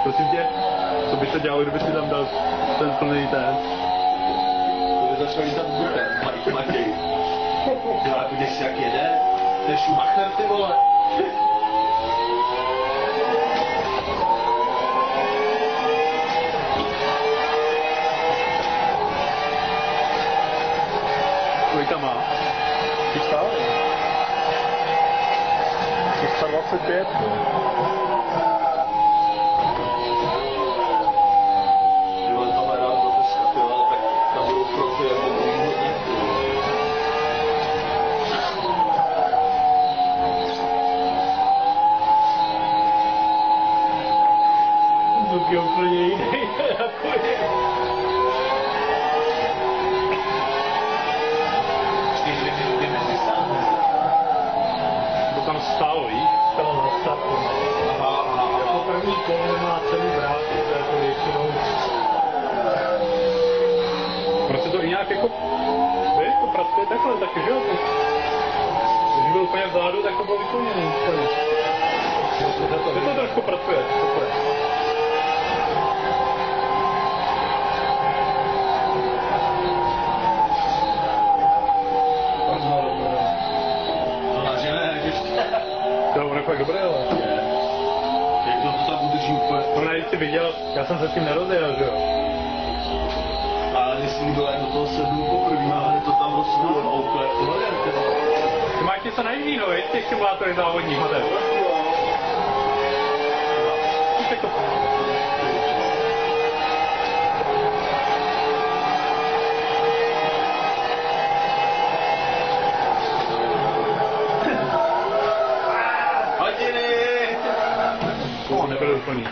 Prosím tě, co by se dělalo, kdyby si tam dal ten plný ten? To by začal lítat butem, Matěj. Já vidíš, jak jede? To je Schumacher, ty vole. Kolik tam má? 325. Zvuk je úplně jiný, jako je. To tam stálo, víš? Stalo na startu. Jako první kolo má celý vrát, to je to většinou. Prostě to i nějak jako, víš, to pracuje takhle taky, že jo? Když byl úplně vzadu, tak to bylo vyplněný úplně. To trošku pracuje, super. To je fakt dobré, ale. Jak to tam udrží úplně? No ne, jsi viděl, já jsem se s tím nerozjel, že jo? Ale jestli byl jen do toho sednu poprvé, ale to tam rozsudilo a úplně tohle. Ty máš něco na jiného, veď, těch simulátorech závodních, Matej. Jako... Hodiny! To nebyl úplný.